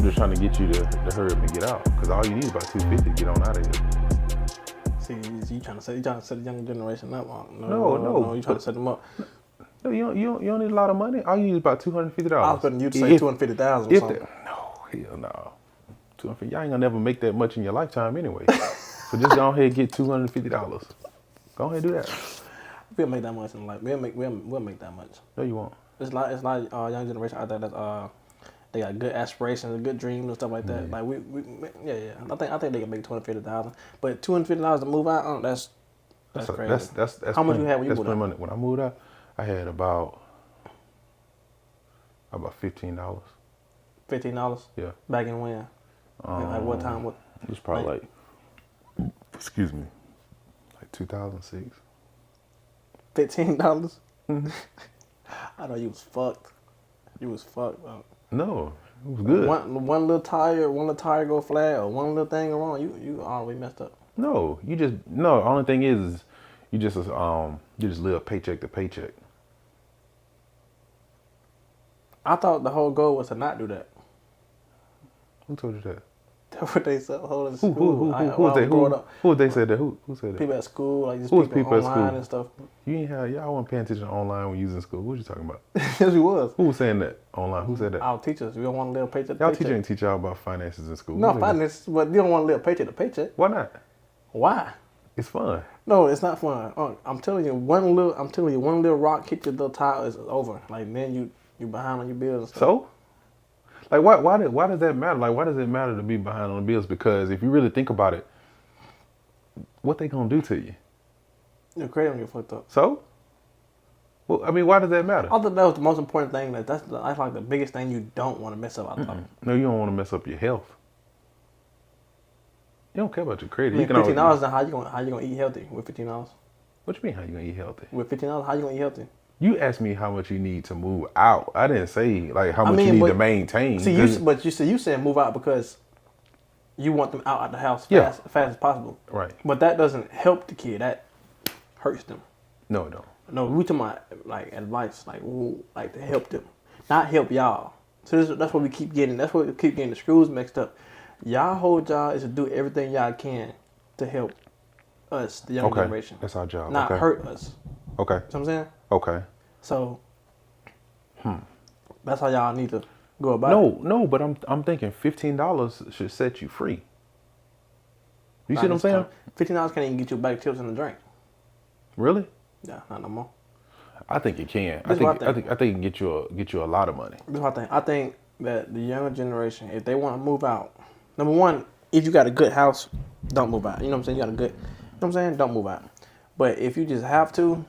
just trying to get you to hurry up and get out. Because all you need is about $250 to get on out of here. See, you trying to set the younger generation up? No. You trying to set them up? No, you don't need a lot of money. All you need is about $250. I was expecting you to say 250,000 or something. No, hell no. 250. Y'all ain't gonna never make that much in your lifetime anyway. So just go ahead and get $250. Go ahead and do that. We'll make that much in life. We'll make that much. No, you won't. It's like young generation out there that they got good aspirations, good dreams and stuff like that. Like yeah. I think they can make 250,000. But $250 to move out, that's crazy. That's how much you had when you moved out? Money. When I moved out, I had about $15. $15? Yeah. Back in when? Like what time? What? It was probably excuse me, like 2006. $15? Mm-hmm. I know you was fucked. You was fucked, bro. No, it was good. One little tire go flat, or one little thing wrong, you already messed up. No, only thing is you just live paycheck to paycheck. I thought the whole goal was to not do that. Who told you that? That's what they said. Who they said that? Who said that? People at school, like just people online at school and stuff. Y'all weren't paying attention online when you was in school. What you talking about? Yes, we was. Who was saying that online? Who said that? Our teachers. We don't want to live paycheck to Y'all paycheck. teacher ain't teach y'all about finances in school. No, finances, but you don't want to live paycheck to paycheck. Why not? Why? It's fun. No, it's not fun. I'm telling you, one little rock hit your little tile is over. Like then you behind on your bills and stuff. So? Like why does that matter? Like why does it matter to be behind on the bills? Because if you really think about it, what they gonna do to you? Your credit gonna get fucked up. So? Well, I mean, why does that matter? I thought that was the most important thing. That's like the biggest thing you don't want to mess up. I thought. No, you don't want to mess up your health. You don't care about your credit. I mean, $15. Then how you gonna eat healthy with $15? What you mean? How you gonna eat healthy? With $15, how you gonna eat healthy? You asked me how much you need to move out. I didn't say like how much you need to maintain. See, you said move out because you want them out of the house fast as possible. Right. But that doesn't help the kid. That hurts them. No, it don't. No, we talking about like advice, like to help them, not help y'all. So that's what we keep getting. That's what we keep getting the screws mixed up. Y'all whole job is to do everything y'all can to help us, the young generation. That's our job. Not hurt us. Okay. You know what I'm saying? Okay. So, that's how y'all need to go about it. No, but I'm thinking $15 should set you free. You see what I'm saying? $15 can't even get you back tips and a drink. Really? Yeah, not no more. I think it can. I think it can get you a lot of money. This is what I think. I think that the younger generation, if they want to move out, number one, if you got a good house, don't move out. You know what I'm saying? You got a good, you know what I'm saying? Don't move out. But if you just have to,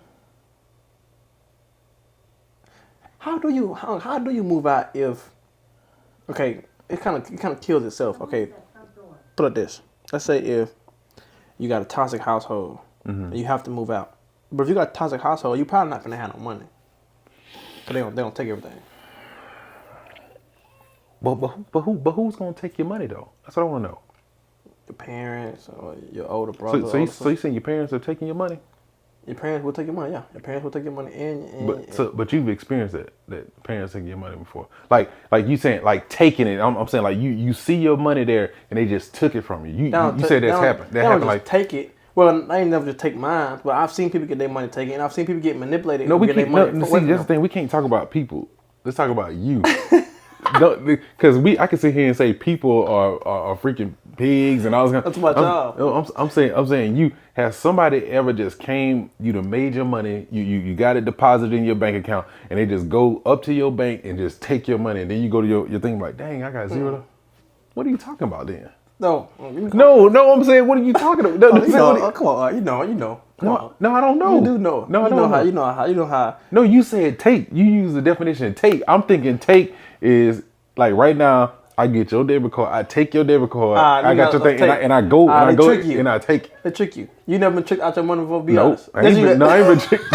how do you move out if, okay, it kind of kills itself. Okay, put it this. Let's say if you got a toxic household and you have to move out. But if you got a toxic household, you're probably not going to have no money. Because they don't take everything. But who's going to take your money, though? That's what I want to know. Your parents or your older brother. So you saying your parents are taking your money? Your parents will take your money, yeah. Your parents will take your money But you've experienced that parents taking your money before. Like you saying like taking it. I'm saying like you see your money there and they just took it from you. You said that's happened. That happened like take it. Well, I ain't never just take mine, but I've seen people get their money taken and I've seen people get manipulated. No, get their money. See, that's the thing. We can't talk about people. Let's talk about you. Because I can sit here and say people are freaking pigs and I was gonna. That's my job. I'm saying you has somebody ever just came, you done made your money, you got it deposited in your bank account and they just go up to your bank and just take your money and then you go to your thing like, dang, I got zero. What are you talking about then? No, I'm saying, what are you talking about? Come on, you know. No, I don't know. You do know. No, I don't know. You know how. No, you said take. You use the definition of take. I'm thinking take is like right now. I get your debit card. I take your debit card. I got your thing, and I go and I take. They trick you. You never been tricked out your money before. Be nope. honest. I ain't been tricked.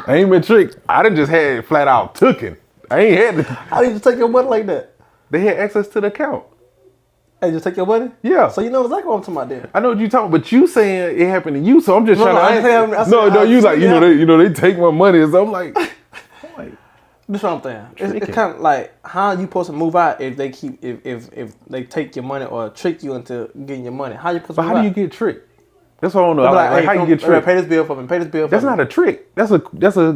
I ain't been tricked. I done just had it flat out tooken. I ain't had to. How did you take your money like that? They had access to the account. Hey, just take your money? Yeah. So you know exactly what I'm talking about then. I know what you're talking about, but you saying it happened to you, so I'm just trying to. You like, you know, they take my money, so I'm like. That's what I'm saying. It's kind of like how you supposed to move out if they keep if they take your money or trick you into getting your money. How you supposed to But move how do out? you get tricked? That's what I don't know. They'll be Like, hey, how you get tricked? Pay this bill for me. Pay this bill for That's me. not a trick. That's a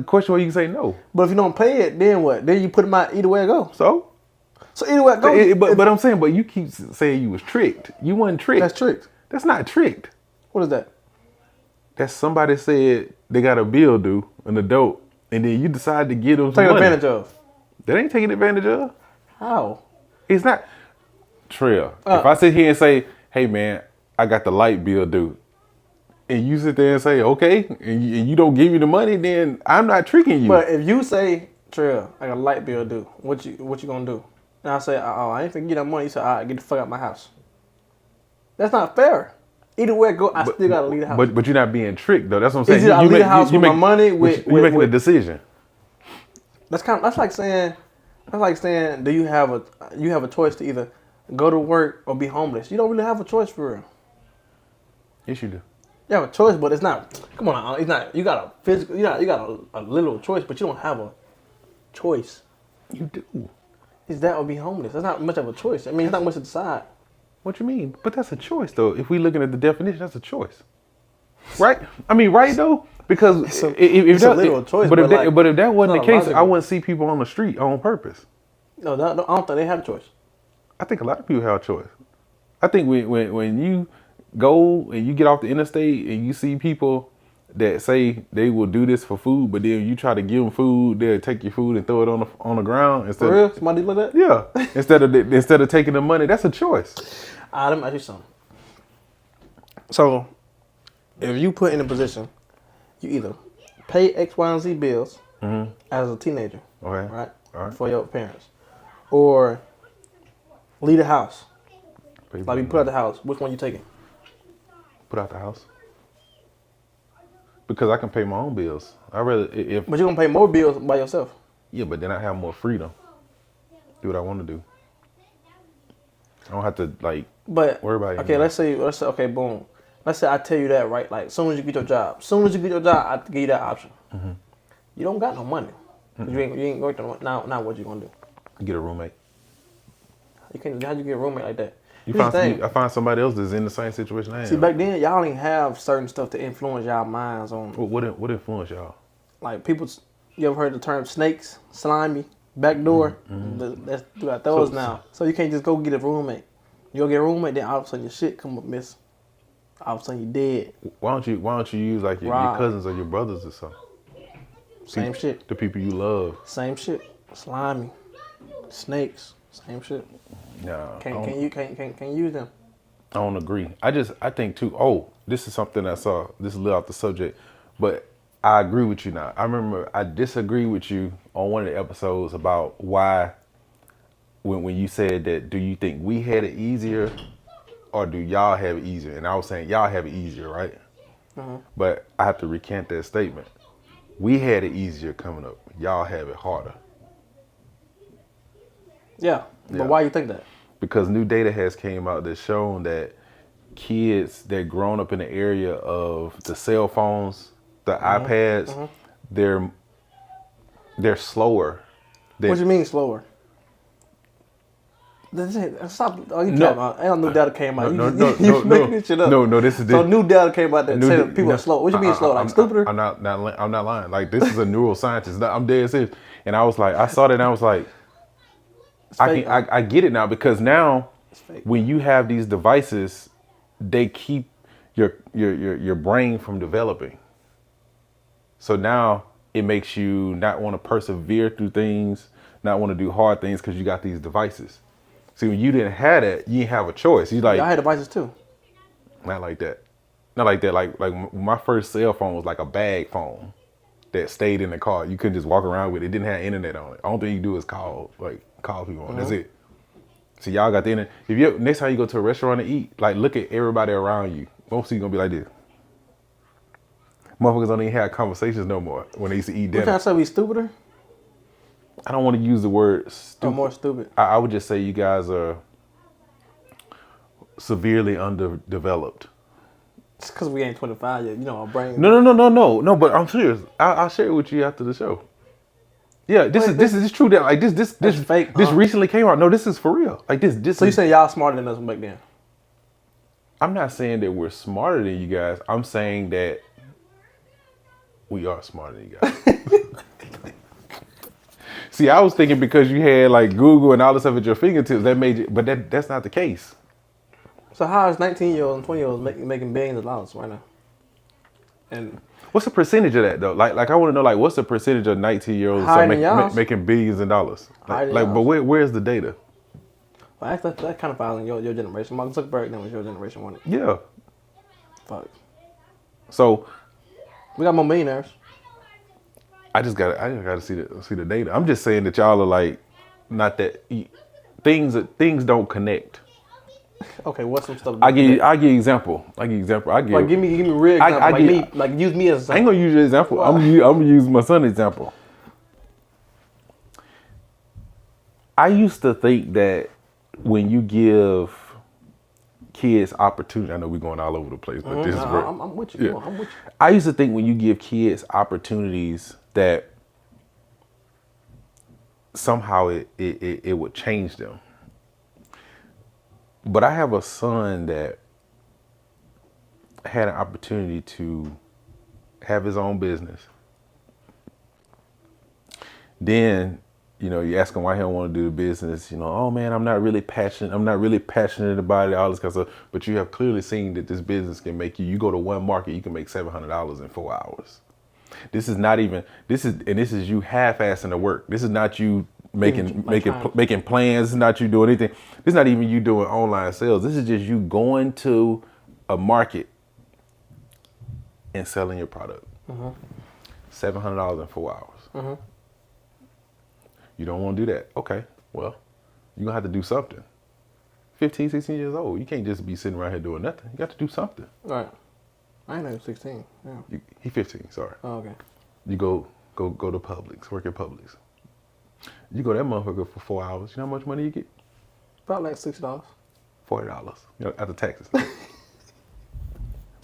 question where you can say no. But if you don't pay it, then what? Then you put them out either way it goes. So So either way it goes. but I'm saying, but you keep saying you was tricked. You wasn't tricked. That's tricked. That's not tricked. What is that? That's somebody said they got a bill due, an adult, and then you decide to give them some Taking money. advantage of. That ain't taking advantage of. How? It's not. Trail. If I sit here and say, hey man, I got the light bill due, and you sit there and say, okay, and you don't give me the money, then I'm not tricking you. But if you say, Trill, I got a light bill due, what you gonna do? And I say, oh, I ain't finna get that money. You say, all right, get the fuck out of my house. That's not fair. Either way it go, I still gotta leave the house. But you're not being tricked though. That's what I'm saying. Either I leave the house with my money you're making a decision. That's like saying, do you have a choice to either go to work or be homeless? You don't really have a choice for real. Yes, you do. You have a choice, but it's not. Come on, it's not. You got a physical. You got a little choice, but you don't have a choice. You do. Is that or be homeless? That's not much of a choice. I mean, it's not much to decide. What you mean? But that's a choice though. If we looking at the definition, that's a choice, right? I mean, right though, because it's a literal choice. But if that wasn't the case, logical. I wouldn't see people on the street on purpose. No, I don't think they have a choice. I think a lot of people have a choice. I think when you go and you get off the interstate and you see people that say they will do this for food, but then you try to give them food, they'll take your food and throw it on the ground instead. For real? Somebody like that? Yeah. instead of taking the money, that's a choice. Let me ask you something. So, if you put in a position, you either pay X, Y, and Z bills as a teenager, Okay. right, All right. for your parents, or leave the house. Like you put out the house, which one you taking? Put out the house. Because I can pay my own bills. I rather if But you're gonna pay more bills by yourself. yeah, but then I have more freedom. Do what I want to do. I don't have to worry about it. Okay, let's say okay, boom. Let's say I tell you that, right? Like, as soon as you get your job, I give you that option. Mm-hmm. You don't got no money. You ain't going to now. What you gonna do? Get a roommate. You can't. How'd you get a roommate like that? I find somebody else that's in the same situation I am. See, back then y'all didn't have certain stuff to influence y'all minds on. What influenced y'all? Like people, you ever heard the term snakes, slimy, backdoor? That's you got those now. So you can't just go get a roommate. You go get a roommate, then all of a sudden your shit come up miss. All of a sudden you dead. Why don't you use like your cousins or your brothers or something? Same shit. The people you love. Same shit. Slimy, snakes, same shit. No. Can't use them. I don't agree. I think too. Oh, this is something I saw. This is a little off the subject, but I agree with you now. I remember I disagree with you on one of the episodes about why when you said that, do you think we had it easier or do y'all have it easier? And I was saying y'all have it easier, right? But I have to recant that statement. We had it easier coming up. Y'all have it harder. Yeah. But why you think that? Because new data has came out that's shown that kids that grown up in the area of the cell phones, the iPads, they're slower. What do you mean slower? Stop. Oh, you talking about? Ain't no new data came out. No, you making this shit up. No, this is so new data came out that say that people are slow. What you mean slow? Like stupider? I'm not lying. Like, this is a neuroscientist. I'm dead serious. And I was like, I saw that and I was like, I get it now, because now when you have these devices, they keep your brain from developing. So now it makes you not want to persevere through things, not want to do hard things because you got these devices. See, when you didn't have that, you didn't have a choice. You like, I had devices too. Not like that. Not like that. Like my first cell phone was like a bag phone that stayed in the car. You couldn't just walk around with it. It didn't have internet on it. All thing you do is call people on. That's it. So y'all got the internet. If you next time you go to a restaurant to eat, like, look at everybody around you. Most of you gonna be like this. Motherfuckers don't even have conversations no more when they used to eat dinner. You trying to say we stupider? I don't want to use the word stupid. Or more stupid. I would just say you guys are severely underdeveloped. It's because we ain't 25 yet. You know, our brain. No. But I'm serious. I'll share it with you after the show. Yeah, this is true. That like this fake, this huh? recently came out. No, this is for real. Like this. So you is, saying y'all smarter than us back then? I'm not saying that we're smarter than you guys. I'm saying that we are smarter than you guys. See, I was thinking because you had like Google and all this stuff at your fingertips, that made you. But that's not the case. So how is 19-year-olds and 20-year-olds making billions of dollars right now? And What's the percentage of that though? Like I want to know like what's the percentage of 19-year-olds Higher than y'all's. making billions of dollars? Higher than Like but y'all's. where's the data? well, actually, that kind of falls in your generation. Mark Zuckerberg, that was your generation, wasn't it? Yeah. Fuck. So We got more millionaires. I just gotta see the data. I'm just saying that y'all are like not that things don't connect. Okay, what's some stuff? I give you example. Like give me a real example. Like use me as. I ain't gonna use your example. I'm gonna use my son's example. I used to think that when you give kids opportunity, I know we're going all over the place, but this is where I'm with you. yeah. Come on, I'm with you. I used to think when you give kids opportunities that somehow it would change them. But I have a son that had an opportunity to have his own business. Then, you ask him why he don't want to do the business. Oh man, I'm not really passionate about it, all this kind of stuff. But you have clearly seen that this business can make you go to one market, you can make $700 in 4 hours. This is you half-assing the work. This is not you making plans. This is not you doing anything. This is not even you doing online sales. This is just you going to a market and selling your product. $700 in 4 hours. You don't want to do that. Okay, well, you're going to have to do something. 15, 16 years old. You can't just be sitting around here doing nothing. You got to do something. All right. I ain't even 16. Yeah. He 15, sorry. Oh, okay. You go to Publix, work at Publix. You go that motherfucker for 4 hours. You know how much money you get? About like $60. $40, after taxes.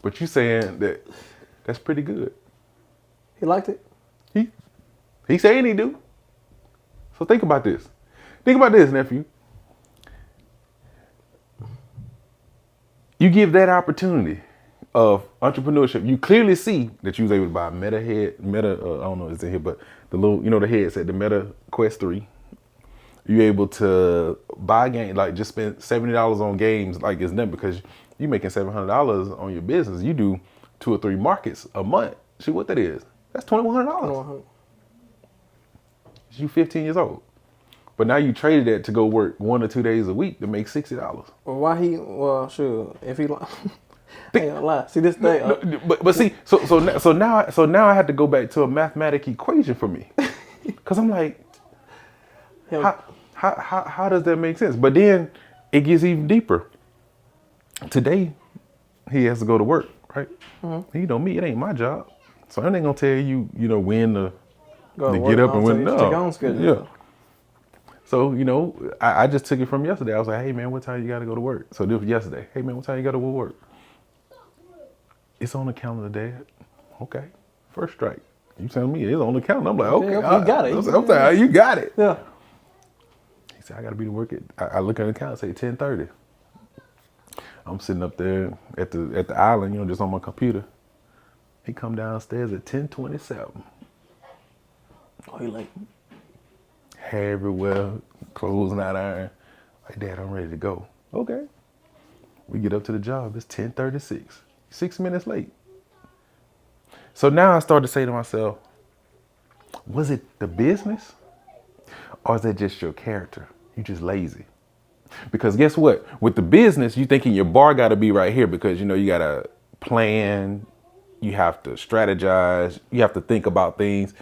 But you saying that's pretty good. He liked it. He saying he do. So think about this. Think about this, nephew. You give that opportunity of entrepreneurship. You clearly see that you was able to buy a I don't know if it's in here, but the little, the headset, the Meta Quest 3. You're able to buy a game, like just spend $70 on games like it's nothing because you making $700 on your business. You do 2 or 3 markets a month. See what that is? That's $2,100. You 15 years old. But now you traded that to go work 1 or 2 days a week to make $60. Well, sure. If he, I ain't gonna lie. See this thing. But see, so now I have to go back to a mathematic equation for me, because I'm like, how does that make sense? But then it gets even deeper. Today, he has to go to work, right? Mm-hmm. Me, it ain't my job, so I ain't gonna tell you, when to get up and when no. Yeah. So, I just took it from yesterday. I was like, hey, man, what time you got to go to work? So this was yesterday. Hey, man, what time you got to work? It's on the calendar, Dad. Okay. First strike. You telling me it's on the calendar. I'm like, okay. You got it. I'm saying, you got it. Yeah. He said, I got to be to work at, I look at the calendar, say 10:30. I'm sitting up there at the island, just on my computer. He come downstairs at 10:27. Oh, he like... Hair everywhere, clothes not iron. Like, Dad, I'm ready to go. Okay. We get up to the job. It's 10:36. 6 minutes late. So now I start to say to myself, was it the business? Or is that just your character? You just lazy. Because guess what? With the business, you thinking your bar got to be right here because, you got to plan. You have to strategize. You have to think about things.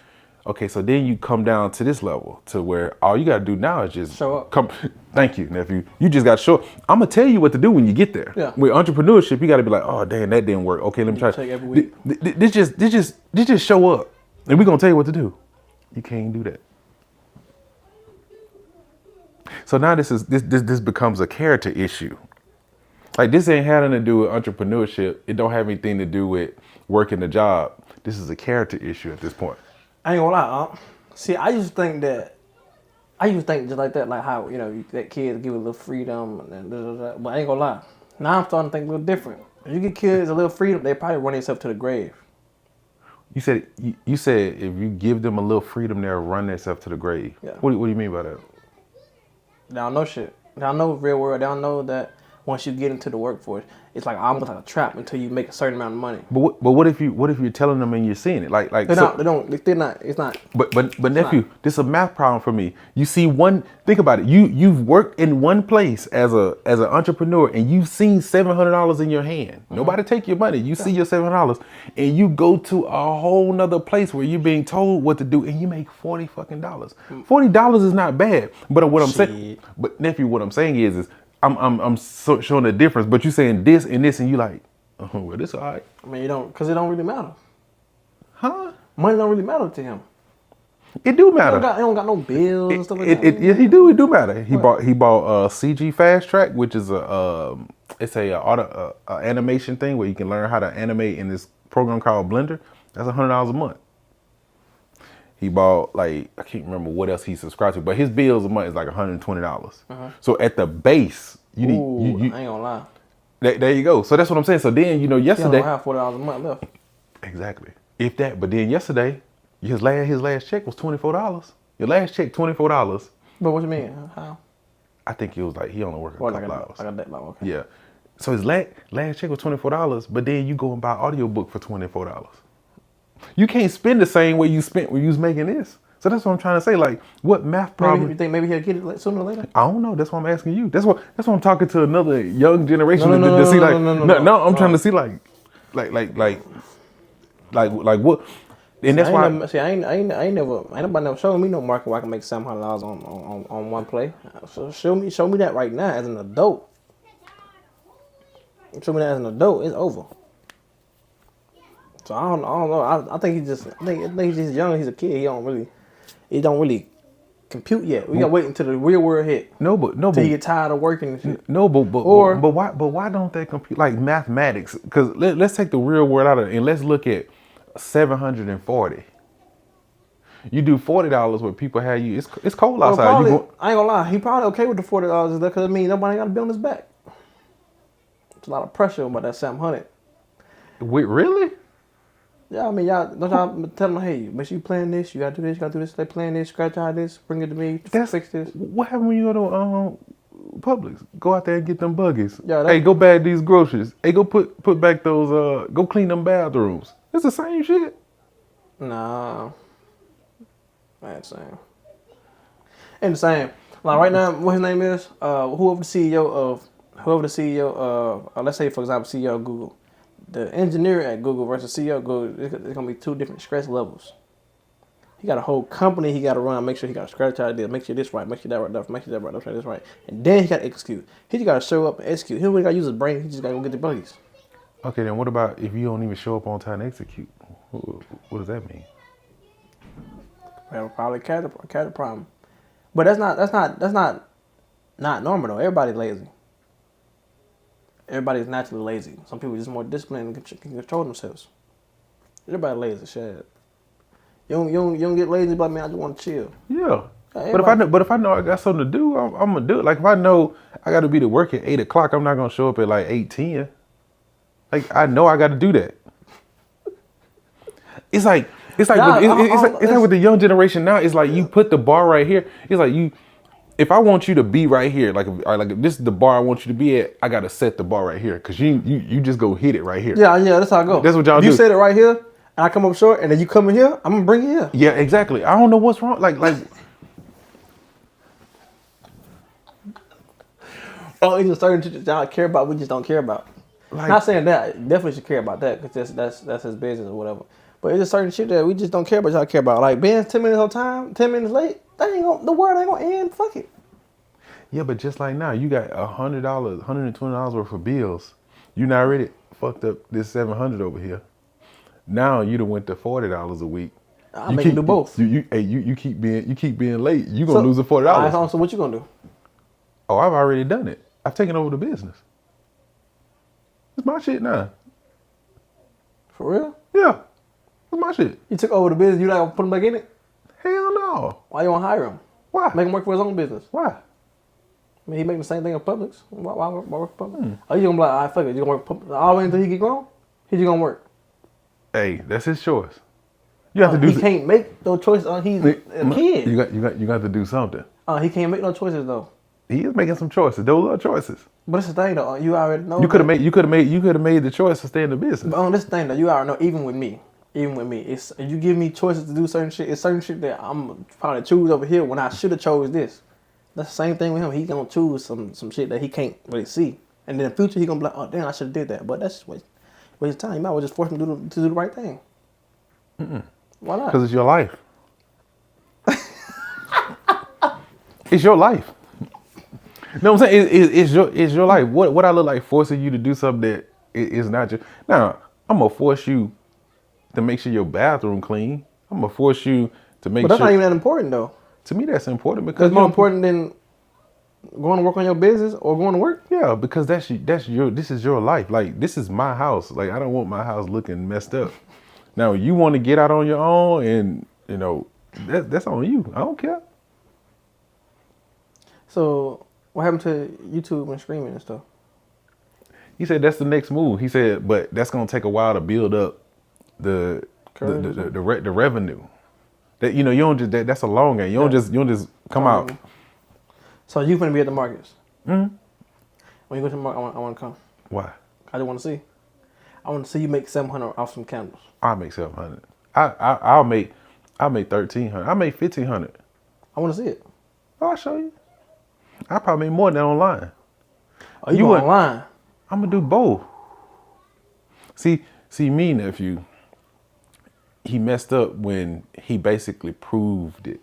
Okay, so then you come down to this level to where all you got to do now is just show up. Thank you, nephew. You just got to show up. I'm going to tell you what to do when you get there. Yeah. With entrepreneurship, you got to be like, oh, damn, that didn't work. Okay, let me try. Take every week. This just show up. And we're going to tell you what to do. You can't do that. So now this becomes a character issue. Like, this ain't had nothing to do with entrepreneurship. It don't have anything to do with working the job. This is a character issue at this point. I ain't gonna lie, See, I used to think just like that, like how that kids give a little freedom, and but I ain't gonna lie. Now I'm starting to think a little different. If you give kids a little freedom, they probably run themselves to the grave. You said if you give them a little freedom, they'll run themselves to the grave. Yeah. What do you mean by that? They don't know shit. They don't know real world. They don't know that once you get into the workforce, it's like almost like a trap until you make a certain amount of money. But what if you're telling them and you're seeing it? Like They're not. It's not. But nephew, this is a math problem for me. You see think about it. You've worked in one place as an entrepreneur and you've seen $700 in your hand. Mm-hmm. Nobody take your money. You see your $700 and you go to a whole nother place where you're being told what to do and you make $40 fucking dollars. $40 is not bad. But what I'm saying, but nephew, what I'm saying is I'm showing the difference. But you saying this and this and you like, oh, well, this all right. I mean, because it don't really matter. Huh? Money don't really matter to him. It do matter. He don't got no bills and stuff like that. Yeah, it do matter. He bought CG Fast Track, which is it's a animation thing where you can learn how to animate in this program called Blender. That's $100 a month. He bought I can't remember what else he subscribed to, but his bills a month is like $120. So at the base, you need. I ain't gonna lie. There you go. So that's what I'm saying. So then yesterday. He don't have $40 a month left. Exactly. If that, but then yesterday, his last check was $24. Your last check $24. But what you mean? How? I think it was he only worked a couple hours. I got that. Okay. Yeah. So his last check was $24, but then you go and buy an audiobook for $24. You can't spend the same way you spent when you was making this. So that's what I'm trying to say. Like, what math problem? You think maybe he'll get it sooner or later? I don't know. That's why I'm asking you. That's what I'm talking to another young generation to see. No, I'm trying to see like what. And that's why. Ain't nobody never showing me no market where I can make $700 on one play. So show me that right now as an adult. Show me that as an adult. It's over. So I don't know. I think he's just young. He's a kid. He don't really compute yet. We gotta wait until the real world hit. Till he get tired of working and shit. But why don't they compute like mathematics? Because let's take the real world out of it and let's look at 740. You do $40 where people have you. It's cold outside. I ain't gonna lie. He probably okay with the $40 because it means nobody got to be on his back. It's a lot of pressure about that 700. Wait, really? Yeah, I mean, y'all tell them, hey, make sure you plan this. You gotta do this. You gotta do this. They plan this. Scratch out this. Bring it to me. Fix this. What happened when you go to Publix? Go out there and get them buggies. Yeah, hey, go bag these groceries. Hey, go put back those. Go clean them bathrooms. It's the same shit. Nah, I ain't saying. Ain't the same. Like right now, what his name is? Whoever the CEO of, let's say for example, CEO of Google. The engineer at Google versus CEO of Google, it's gonna be two different stress levels. He got a whole company he got to run, make sure he got a strategy idea, make sure this right, make sure that right, make sure that right, make sure this right, and then he got to execute. He just got to show up and execute. He really got to use his brain. He just got to go get the buddies. Okay, then what about if you don't even show up on time to execute? What does that mean? Well, probably carry the problem, but that's not normal though. Everybody's lazy. Everybody's naturally lazy. Some people are just more disciplined and can control themselves. Everybody lazy, shit. You don't get lazy, but man, I just want to chill. Yeah. But if I know I got something to do, I'm gonna do it. Like if I know I got to be to work at 8 o'clock, I'm not gonna show up at like 8:10. Like I know I got to do that. It's like with the young generation now. It's like you put the bar right here. It's like you. If I want you to be right here, like if this is the bar I want you to be at, I gotta set the bar right here because you just go hit it right here. Yeah, that's how I go. That's what y'all do. You set it right here, and I come up short, and then you come in here, I'm gonna bring it here. Yeah, exactly. I don't know what's wrong. Like. Oh, it's just certain shit y'all care about. We just don't care about. Like, not saying that. Definitely should care about that because that's his business or whatever. But it's just certain shit that we just don't care about. Y'all care about. Like being 10 minutes on time, 10 minutes late. The world ain't gonna end. Fuck it. Yeah, but just like now, you got $100, $120 worth of bills. You not already fucked up this $700 over here. Now you done went to $40 a week. I make you do both. You keep being late. You gonna lose the $40. So what you gonna do? Oh, I've already done it. I've taken over the business. It's my shit now. For real? Yeah, it's my shit. You took over the business. You not gonna put them back in it? Hell no. Why you want to hire him? Why? Make him work for his own business. Why? I mean, he making the same thing in Publix. Why work for Publix? Oh, you gonna be like, all right, fuck it. You gonna work Publix all the way until he get grown? He's just gonna work. Hey, that's his choice. You have to do. He can't make those choices. He's a kid. You got to do something. He can't make no choices though. He is making some choices. Those are choices. But it's the thing though. You already know. You could have made the choice to stay in the business. But on this thing though, you already know. Even with me, it's if you give me choices to do certain shit. It's certain shit that I'm probably choose over here when I should have chose this. That's the same thing with him. He gonna choose some shit that he can't really see, and then in the future he gonna be like, oh damn, I should have did that. But that's just waste of time. You might as well just force him to do the right thing. Why not? Because it's your life. It's your life. You know what I'm saying? It's your life. What I look like forcing you to do something that is not your. Now I'm gonna force you to make sure your bathroom clean. I'm gonna force you to make. But that's sure, not even that important though. To me, that's important because It's more important than going to work on your business or going to work. Yeah, because this is your life. Like this is my house. Like I don't want my house looking messed up. Now you want to get out on your own, and you know that's on you. I don't care. So what happened to YouTube and streaming and stuff? He said that's the next move. He said, but that's gonna take a while to build up the revenue. That you don't just that's a long game. You don't just come out. So you gonna be at the markets? Mm-hmm. When you go to the market, I want to come. Why? I just want to see. I want to see you make 700 off some candles. I'll make 700. I'll make 1,300. I'll make 1,500. I want to see it. Oh, I'll show you. I'll probably make more than that online. Oh, you going online? I'm gonna do both. See, me nephew. He messed up when he basically proved it.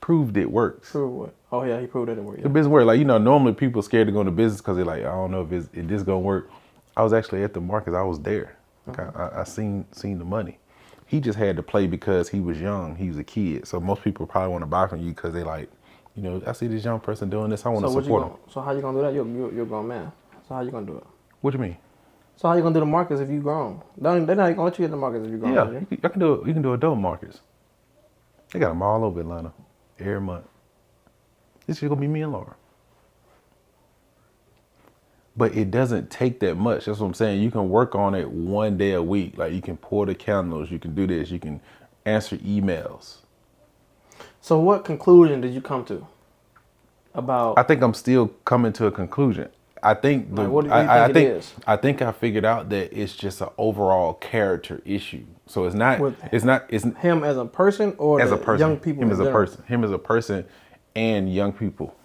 Proved it works. Prove what? Oh yeah, he proved that it worked. Yeah. The business work. Like normally people scared to go into business because they're like, I don't know if this gonna work. I was actually at the markets. I was there. Like I seen the money. He just had to play because he was young. He was a kid. So most people probably want to buy from you because they like, I see this young person doing this. I want to support him. So how you gonna do that? You're a grown man. So how you gonna do it? What do you mean? So how you gonna do the markets if you grown? They're not gonna let you hit the markets if you grown. Yeah, you can do adult markets. They got them all over Atlanta every month. This is gonna be me and Laura. But it doesn't take that much. That's what I'm saying. You can work on it one day a week. Like you can pour the candles. You can do this. You can answer emails. So what conclusion did you come to about? I think I'm still coming to a conclusion. I think what do you think it is? I think I figured out that it's just an overall character issue. So it's not him as a person or as a person. Young people. Him as a person. Him as a person and young people.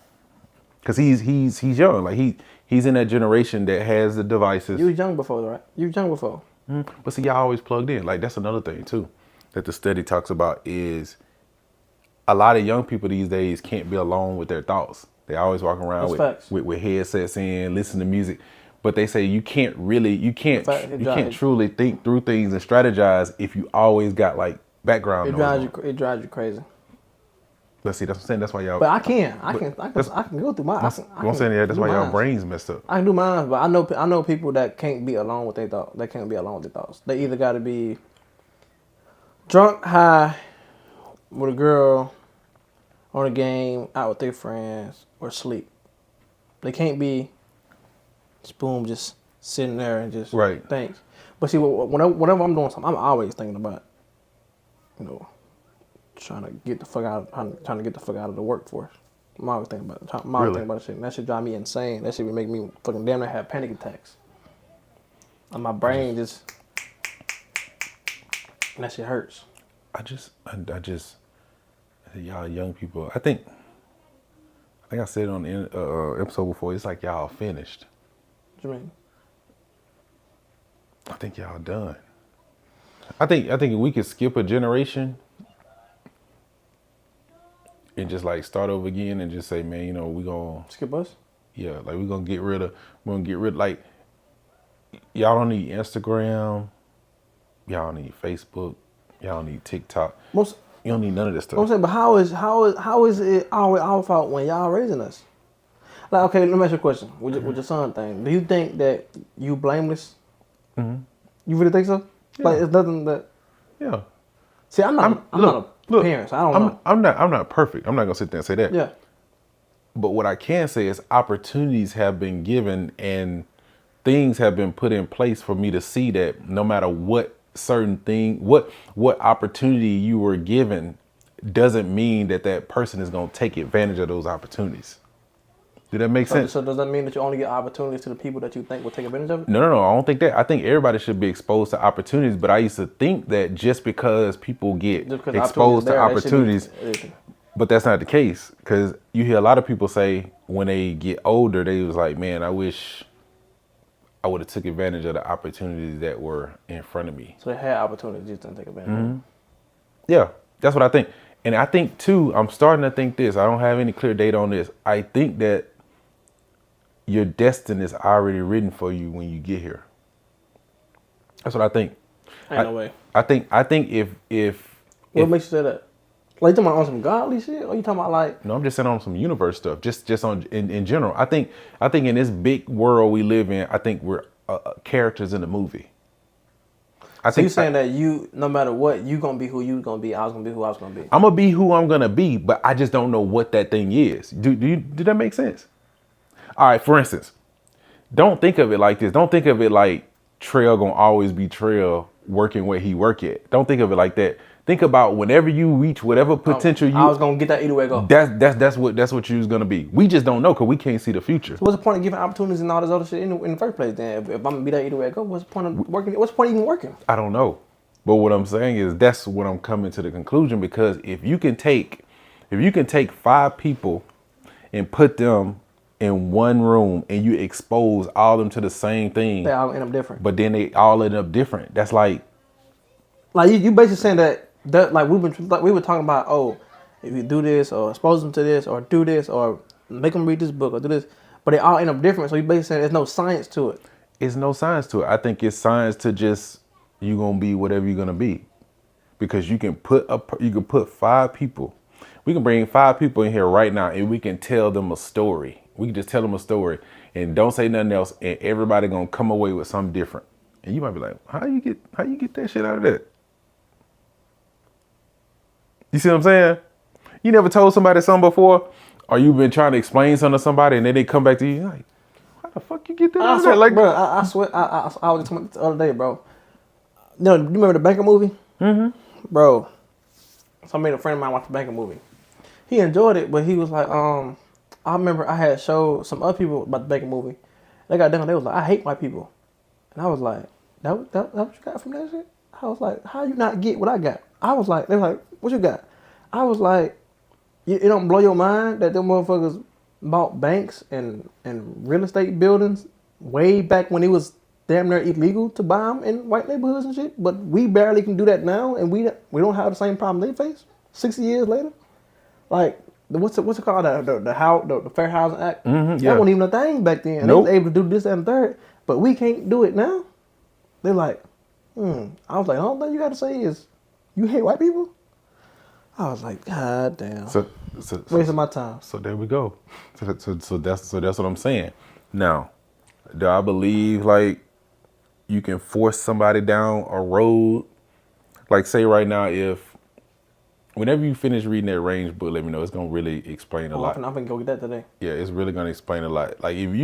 Because he's young. Like he's in that generation that has the devices. You was young before, right? You was young before. Mm-hmm. But see, y'all always plugged in. Like that's another thing too that the study talks about is a lot of young people these days can't be alone with their thoughts. They always walk around with headsets in, listen to music. But they say you can't truly think through things and strategize if you always got like background noise. It drives you crazy. Let's see, that's what I'm saying. That's why y'all. But I can go through mine. I'm saying that's why y'all brains messed up. I can do mine, but I know people that can't be alone with their thoughts. They can't be alone with their thoughts. They either got to be drunk, high, with a girl, on a game, out with their friends, or sleep. They can't be boom, just sitting there and just think. But see, whenever I'm doing something, I'm always thinking about, trying to get the fuck out of the workforce. I'm always thinking about it. I'm always thinking about shit. And that shit drive me insane. That shit would make me fucking damn near have panic attacks. And my brain just, and that shit hurts. I just, y'all young people. I think I said it on the episode before. It's like y'all finished. What you mean? I think y'all done. I think if we could skip a generation and just like start over again and just say, man, we gonna skip us. Yeah, like we're gonna get rid of like y'all don't need Instagram, y'all don't need Facebook, y'all don't need TikTok. You don't need none of this stuff. I'm saying, but how is it always our fault when y'all raising us? Like, okay, let me ask you a question. With your son thing, do you think that you blameless? Mm-hmm. You really think so? Yeah. Like, it's nothing that. Yeah. See, I'm not parents. I don't know. I'm not perfect. I'm not gonna sit there and say that. Yeah. But what I can say is opportunities have been given and things have been put in place for me to see that no matter what certain thing, what opportunity you were given doesn't mean that that person is going to take advantage of those opportunities. Did that make sense? So does that mean that you only get opportunities to the people that you think will take advantage of it? No. I don't think that. I think everybody should be exposed to opportunities, but I used to think that just because people get exposed to opportunities, but that's not the case, because you hear a lot of people say when they get older, they was like, man, I wish I would have took advantage of the opportunities that were in front of me. So they had opportunities, just didn't take advantage of it. Yeah, that's what I think. And I think too, I'm starting to think this, I don't have any clear date on this. I think that your destiny is already written for you when you get here. That's what I think. Ain't no way. I think if What makes you say that? Like, you talking about on some godly shit, or you talking about like? No, I'm just saying on some universe stuff. Just on in general. I think in this big world we live in, I think we're characters in a movie. So you saying that you, no matter what, you gonna be who you gonna be, I was gonna be who I was gonna be. I'm gonna be who I'm gonna be, but I just don't know what that thing is. Did that make sense? All right, for instance, don't think of it like this. Don't think of it like Trail gonna always be Trail working where he work at. Don't think of it like that. Think about whenever you reach whatever potential I was gonna get that either way go. That's what you was gonna be. We just don't know because we can't see the future. So what's the point of giving opportunities and all this other shit in the first place? Then if I'm gonna be that either way go, what's the point of working? What's the point of even working? I don't know, but what I'm saying is that's what I'm coming to the conclusion, because if you can take 5 people and put them in one room and you expose all of them to the same thing, They all end up different. but then they all end up different. That's like you basically saying that like we were talking about, oh, if you do this or expose them to this or do this or make them read this book or do this, but they all end up different. So you basically saying there's no science to it. It's no science to it. I think it's science to just you gonna be whatever you're gonna be, because you can put 5 people. We can bring 5 people in here right now and we can tell them a story. We can just tell them a story and don't say nothing else, and everybody gonna come away with something different. And you might be like, how you get that shit out of that? You see what I'm saying? You never told somebody something before, or you've been trying to explain something to somebody, and then they come back to you like, how the fuck you get that out of that? Like, bro, I swear, I was talking about the other day, bro. No, you remember the Banker movie? Mm-hmm. Bro, so I made a friend of mine watch the Banker movie. He enjoyed it, but he was like, I remember I had showed some other people about the Banker movie. They got done, they was like, I hate white people. And I was like, that what you got from that shit? I was like, how you not get what I got? I was like, they were like, what you got? I was like, it don't blow your mind that them motherfuckers bought banks and real estate buildings way back when it was damn near illegal to buy them in white neighborhoods and shit, but we barely can do that now, and we don't have the same problem they face 60 years later. Like, what's it called? The Fair Housing Act? Mm-hmm, That wasn't even a thing back then. Nope. They was able to do this and third, but we can't do it now. They're like, I was like, the only thing you got to say is, you hate white people? I was like, God damn. So wasting my time. So there we go. So that's what I'm saying. Now, do I believe like you can force somebody down a road? Like, say right now, if whenever you finish reading that Range book, let me know. It's gonna really explain a lot. I'm gonna go get that today. Yeah, it's really gonna explain a lot. Like if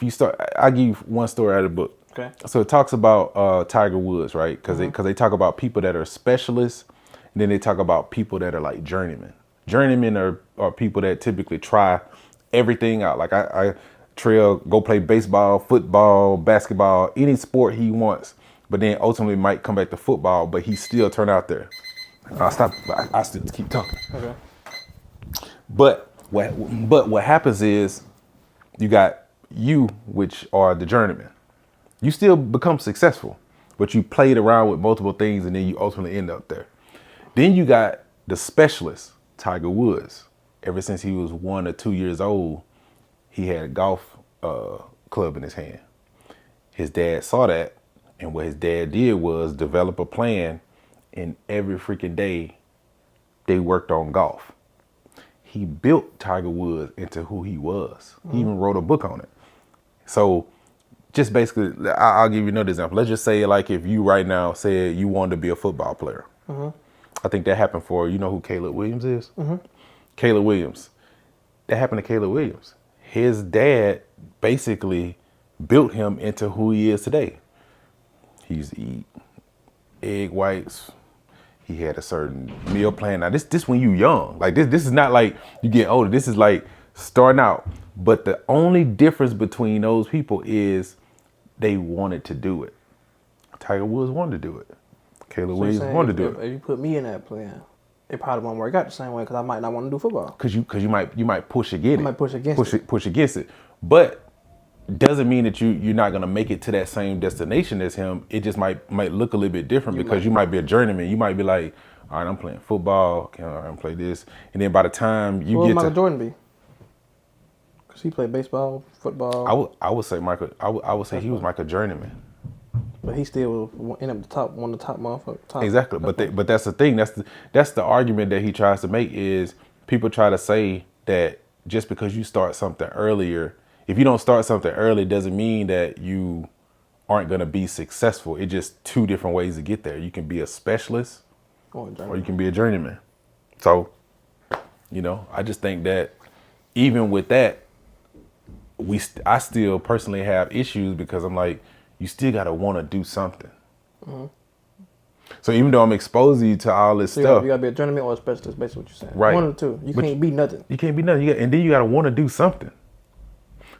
you start, I'll give you one story out of the book. Okay. So it talks about Tiger Woods, right? Because they talk about people that are specialists, and then they talk about people that are like journeymen. Journeymen are people that typically try everything out. Like I Trail go play baseball, football, basketball, any sport he wants, but then ultimately might come back to football, but he still turn out there. I'll stop. I still keep talking. Okay. But what happens is you got you, which are the journeymen. You still become successful, but you played around with multiple things and then you ultimately end up there. Then you got the specialist, Tiger Woods. Ever since he was 1 or 2 years old, he had a golf club in his hand. His dad saw that, and what his dad did was develop a plan, and every freaking day they worked on golf. He built Tiger Woods into who he was. He even wrote a book on it. So just basically, I'll give you another example. Let's just say like if you right now said you wanted to be a football player. I think that happened for, you know who Caleb Williams is? Mm-hmm. Caleb Williams. That happened to Caleb Williams. His dad basically built him into who he is today. He used to eat egg whites. He had a certain meal plan. Now this when you young. Like this is not like you get older. This is like starting out. But the only difference between those people is they wanted to do it. Tiger Woods wanted to do it. Caleb Williams wanted to do it. If you put me in that plan, it probably won't work out the same way because I might not want to do football. Because you might push against it. I might push against it. Push against it. But doesn't mean that you're not gonna make it to that same destination as him. It just might look a little bit different because you might be a journeyman. You might be like, all right, I'm playing football. Okay, all right, I'm play this, and then by the time you get Michael to Jordan be? Because he played baseball, football. I would say Michael. I would say he was Michael journeyman. But he still end up the top one of the top motherfuckers. Exactly, but that's the thing. That's the argument that he tries to make is people try to say that just because you start something earlier. If you don't start something early, doesn't mean that you aren't going to be successful. It's just two different ways to get there. You can be a specialist or you can be a journeyman. So, I just think that even with that, I still personally have issues because I'm like, you still got to want to do something. Mm-hmm. So even though I'm exposing you to all this stuff. You got to be a journeyman or a specialist, basically what you're saying. Right. One of the two. You can't be nothing. You can't be nothing. And then you got to want to do something.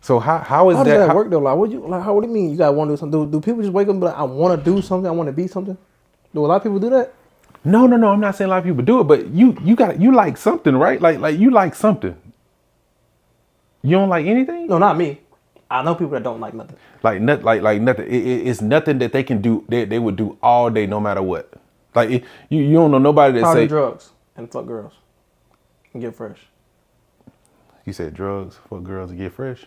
So how does that work though? Like what do you mean you gotta want to do something? Do people just wake up and be like, I want to do something, I want to be something? Do a lot of people do that? No. I'm not saying a lot of people do it, but you like something, right? Like you like something. You don't like anything? No, not me. I know people that don't like nothing. Like nothing. It's nothing that they can do. They would do all day, no matter what. Like you don't know nobody that probably say drugs and fuck girls and get fresh. You said drugs, fuck girls, and get fresh.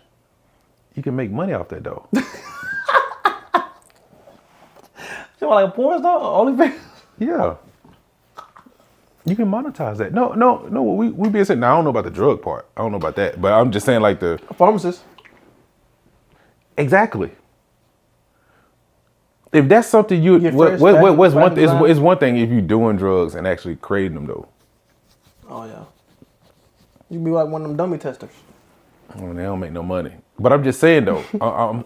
You can make money off that though. So like a porn star or OnlyFans? Yeah. You can monetize that. No. We being said. Now I don't know about the drug part. I don't know about that. But I'm just saying like the a pharmacist. Exactly. If that's something what's one is one thing if you're doing drugs and actually creating them though. Oh yeah. You be like one of them dummy testers. Well, they don't make no money. But I'm just saying though,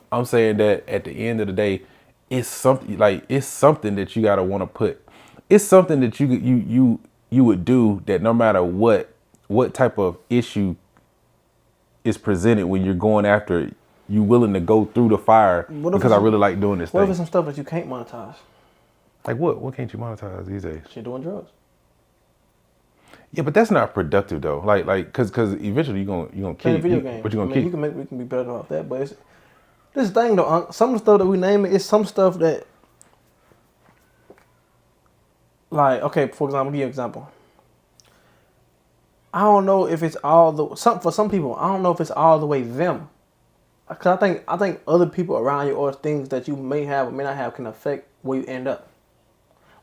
I'm saying that at the end of the day, it's something that you gotta want to put. It's something that you would do that no matter what type of issue is presented when you're going after it, you willing to go through the fire because I really like doing this thing. What if it's some stuff that you can't monetize? Like what? What can't you monetize these days? You're doing drugs. Yeah, but that's not productive though. Like, because eventually you're gonna keep video game. But you're gonna keep. We can be better off that. But this thing though, some of the stuff that we name it's some stuff that, like, okay, for example, I'll give you an example. I don't know if it's for some people. I don't know if it's all the way them. Cause I think other people around you or things that you may have or may not have can affect where you end up.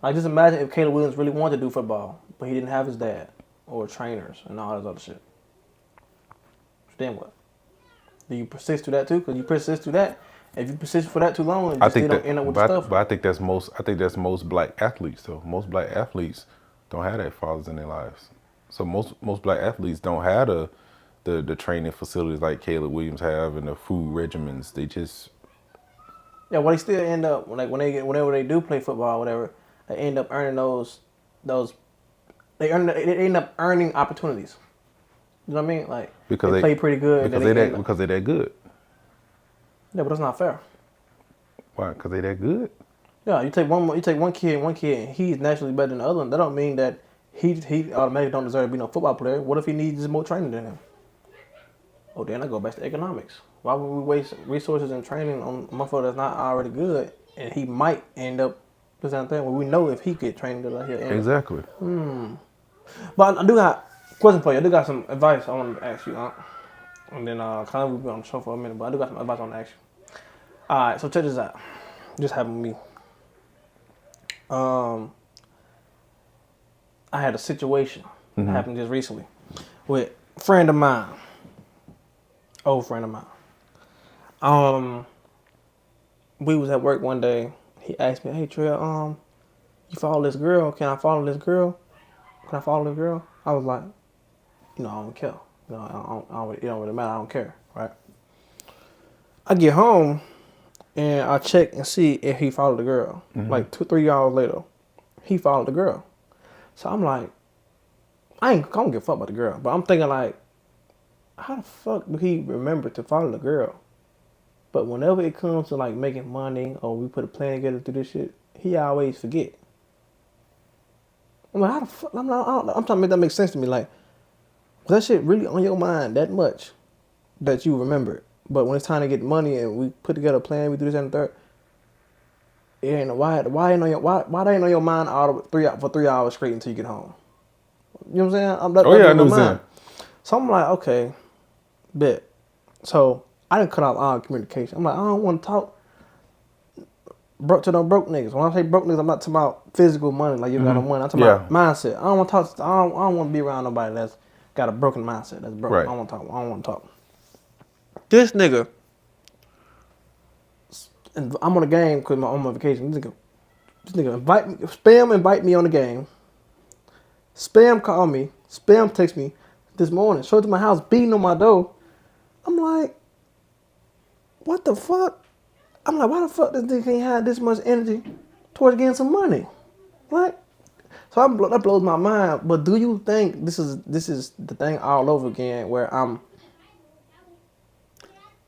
Like just imagine if Caleb Williams really wanted to do football, but he didn't have his dad or trainers and all this other shit. Then what? Do you persist to that too? Because you persist to that. If you persist for that too long, you still don't end up with stuff. But I think that's most black athletes though. Most black athletes don't have that fathers in their lives. So most black athletes don't have the training facilities like Caleb Williams have and the food regimens. They just well, they still end up whenever they do play football or whatever, they end up earning they end up earning opportunities. You know what I mean? Like because they play pretty good because they're that good. Yeah, but that's not fair. Why? Because they that good? Yeah, you take one kid, and he's naturally better than the other one. That don't mean that he automatically don't deserve to be no football player. What if he needs more training than him? Oh, then I go back to economics. Why would we waste resources and training on a motherfucker that's not already good, and he might end up doing something where we know if he get trained that he'll end up. Exactly. But I do got a question for you. I do got some advice I want to ask you, and then kind of we'll be on the show for a minute. But I do got some advice I want to ask you. All right, so check this out. Just happened with me. I had a situation that happened just recently with a friend of mine. Old friend of mine. We was at work one day. He asked me, "Hey, Trey, you follow this girl? Can I follow this girl?" can I follow the girl? I was like, I don't care. It don't really matter. I don't care, right? I get home and I check and see if he followed the girl. Like 2-3 hours later, he followed the girl. So I'm like, I don't give a fuck about the girl, but I'm thinking like, how the fuck do he remember to follow the girl? But whenever it comes to like making money or we put a plan together to do this shit, he always forget. I'm like, how the fuck? I'm trying to make that make sense to me. Like, was that shit really on your mind that much that you remember it? But when it's time to get money and we put together a plan, we do this and the third. It ain't why that ain't on your mind for 3 hours straight until you get home. You know what I'm saying? I know what you're saying. So I'm like, okay, bet. So I didn't cut off all communication. I'm like, I don't want to talk to no broke niggas. When I say broke niggas, I'm not talking about physical money, like you got no money. I'm talking about mindset. I don't want to talk. I don't want to be around nobody that's got a broken mindset. That's broke. Right. I don't want to talk. This nigga, and I'm on a game because I'm on vacation. This nigga invite me on the game. Spam call me. Spam text me this morning. Showed to my house, beating on my door. I'm like, what the fuck? I'm like, why the fuck this nigga can't have this much energy towards getting some money? What? So that blows my mind. But do you think this is the thing all over again where I'm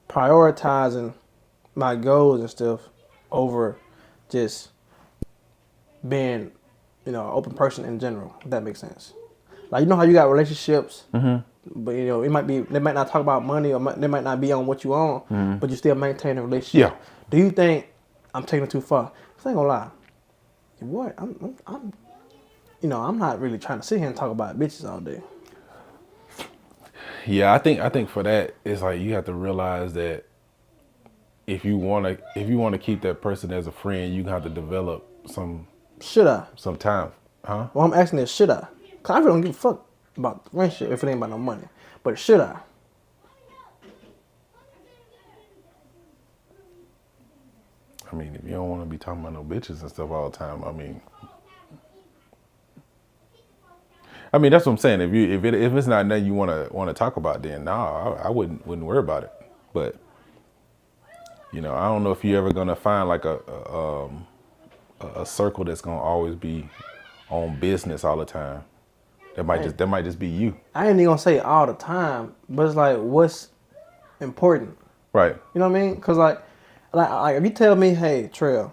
prioritizing my goals and stuff over just being, an open person in general, if that makes sense. Like, you know how you got relationships, but they might not talk about money or they might not be on what you on, but you still maintain a relationship. Yeah. Do you think I'm taking it too far? I ain't gonna lie. Boy, I'm not really trying to sit here and talk about bitches all day. Yeah, I think for that, it's like you have to realize that if you want to keep that person as a friend, you have to develop some time, huh? Well, I'm asking this, should I? Cause I really don't give a fuck about the friendship if it ain't about no money. But should I? I mean, if you don't want to be talking about no bitches and stuff all the time, I mean that's what I'm saying. If it's not nothing you want to talk about, then nah, I wouldn't worry about it. But I don't know if you're ever gonna find like a circle that's gonna always be on business all the time. That might just be you. I ain't even gonna say all the time, but it's like what's important, right? You know what I mean? Cause like if you tell me, hey Trail,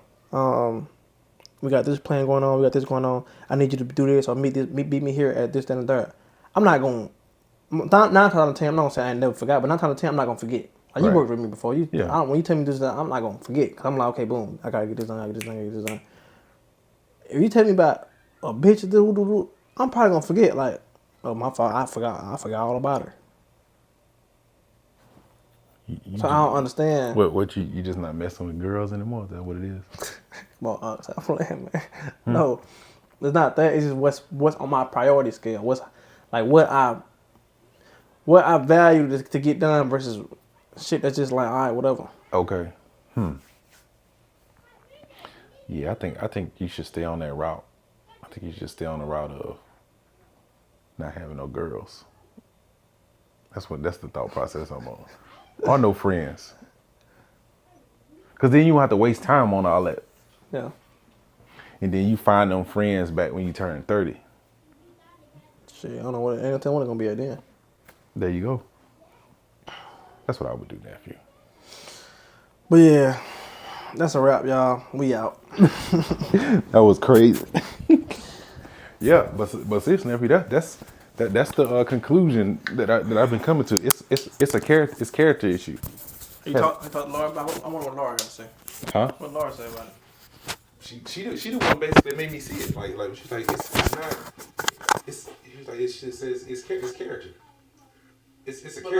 we got this plan going on, we got this going on. I need you to do this or meet me here at this, that, and third. I'm not gonna 9 times out of 10. I'm not gonna say I ain't never forgot, but 9 times out of 10, I'm not gonna forget. Like, you worked with me before. When you tell me this, I'm not gonna forget. Cause I'm like, okay, boom, I gotta get this done. I gotta get this done. If you tell me about a bitch, I'm probably gonna forget. Like, oh, my fault. I forgot all about her. So I don't understand. What you just not messing with girls anymore? Is that what it is? Well, I'm playing, man. No, it's not that. It's just what's on my priority scale. What's like what I value to get done versus shit that's just like, all right, whatever. Okay. Yeah, I think you should stay on that route. I think you should stay on the route of not having no girls. That's the thought process I'm on. Or no friends. Cause then you have to waste time on all that. Yeah. And then you find them friends back when you turn 30. Shit, I don't know what it's gonna be at then. There you go. That's what I would do, nephew. But yeah, that's a wrap, y'all. We out. That was crazy. Yeah, but seriously, nephew, that's the conclusion that I've been coming to. It's character issue. You talk to Laura about I wonder what Laura got to say. Huh? What Laura say about it? She the one basically that made me see it. Like she's like it's not. It's she says it's character. It's a character.